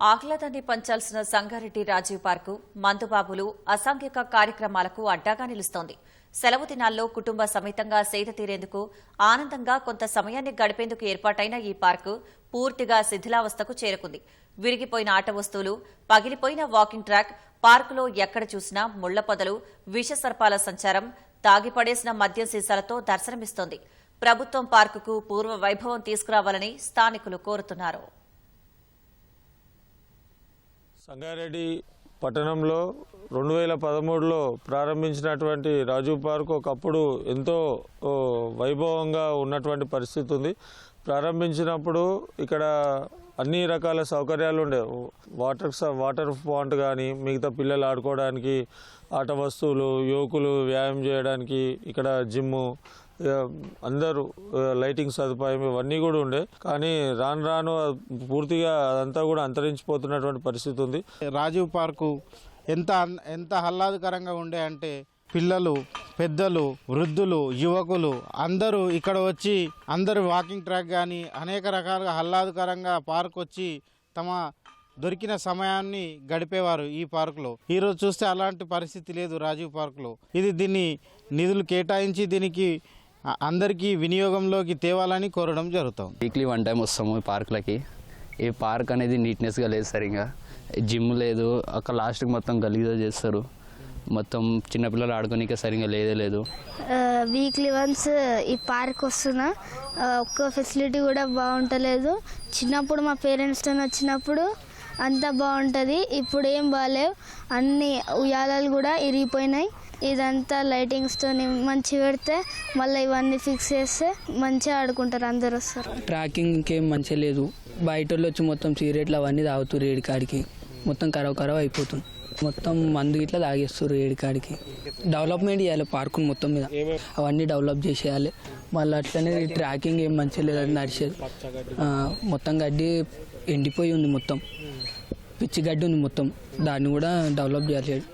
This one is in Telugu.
ఆహ్లాదాన్ని పంచాల్సిన సంగారెడ్డి రాజీవ్ పార్కు మందుబాబులు అసాంఘిక కార్యక్రమాలకు అడ్డాగా నిలుస్తోంది. సెలవు దినాల్లో కుటుంబ సమేతంగా సేద తీరేందుకు ఆనందంగా కొంత సమయాన్ని గడిపేందుకు ఏర్పాటైన ఈ పార్కు పూర్తిగా శిథిలావస్థకు చేరుకుంది. విరిగిపోయిన ఆట వస్తువులు, పగిలిపోయిన వాకింగ్ ట్రాక్, పార్కులో ఎక్కడ చూసినా ముళ్ల పొదలు, విషసర్పాల సంచారం, తాగిపడేసిన మద్యం సీసాలతో దర్శనమిస్తోంది. ప్రభుత్వం పార్కుకు పూర్వ వైభవం తీసుకురావాలని స్థానికులు కోరుతున్నారు. సంగారెడ్డి పట్టణంలో 2013లో ప్రారంభించినటువంటి రాజీవ్ పార్క్ ఒకప్పుడు ఎంతో వైభవంగా ఉన్నటువంటి పరిస్థితి ఉంది. ప్రారంభించినప్పుడు ఇక్కడ అన్ని రకాల సౌకర్యాలు ఉండే, వాటర్ పాయింట్ కానీ, మిగతా పిల్లలు ఆడుకోవడానికి ఆట వస్తువులు, యువకులు వ్యాయామం చేయడానికి ఇక్కడ జిమ్ము, అందరూ లైటింగ్ సదుపాయం ఇవన్నీ కూడా ఉండే. కానీ రాను రాను పూర్తిగా అదంతా కూడా అంతరించిపోతున్నటువంటి పరిస్థితి ఉంది. రాజీవ్ పార్కు ఎంత ఆహ్లాదకరంగా ఉండే అంటే పిల్లలు, పెద్దలు, వృద్ధులు, యువకులు అందరూ ఇక్కడ వచ్చి అందరూ వాకింగ్ ట్రాక్ కానీ అనేక రకాలుగా ఆహ్లాదకరంగా పార్క్ వచ్చి తమ దొరికిన సమయాన్ని గడిపేవారు ఈ పార్కులో. ఈరోజు చూస్తే అలాంటి పరిస్థితి లేదు రాజీవ్ పార్కులో. దీన్ని నిధులు కేటాయించి దీనికి అందరికీ వినియోగంలోకి తేవాలని కోరడం జరుగుతుంది. వీక్లీ 1 టైం వస్తాము ఈ పార్కులకి. ఈ పార్క్ అనేది నీట్నెస్గా లేదు, సరిగా జిమ్ లేదు, అక్కడ లాస్ట్కి మొత్తం గలీజా చేస్తారు, మొత్తం చిన్నపిల్లలు ఆడుకోనికే సరిగా లేదు. వీక్లీ వన్స్ ఈ పార్క్ వస్తున్నా ఒక్క ఫెసిలిటీ కూడా బాగుంటలేదు. చిన్నప్పుడు మా పేరెంట్స్తో వచ్చినప్పుడు అంతా బాగుంటుంది, ఇప్పుడు ఏం బాగాలేవు. అన్ని ఉయ్యాలలు కూడా ఇరిగిపోయినాయి. ఇదంతా లైటింగ్స్తో మంచి పెడితే మళ్ళీ ఇవన్నీ ఫిక్స్ చేస్తే మంచిగా ఆడుకుంటారు, అందరు వస్తారు. ట్రాకింగ్ ఇంకేం మంచిగా లేదు. బయట వాళ్ళు వచ్చి మొత్తం సిగరెట్లు అవన్నీ తాగుతారు, ఏడికాడికి మొత్తం కరవ అయిపోతుంది. మొత్తం మందు ఇట్లా తాగేస్తారు ఏడికాడికి. డెవలప్మెంట్ చేయాలి పార్కుని మొత్తం మీద, అవన్నీ డెవలప్ చేసేయాలి. మళ్ళీ అట్లనే ట్రాకింగ్ ఏం మంచిగా లేదు, అది నడిచేది. మొత్తం గడ్డి ఎండిపోయి ఉంది, మొత్తం పిచ్చి గడ్డి ఉంది మొత్తం, దాన్ని కూడా డెవలప్ చేయాలి.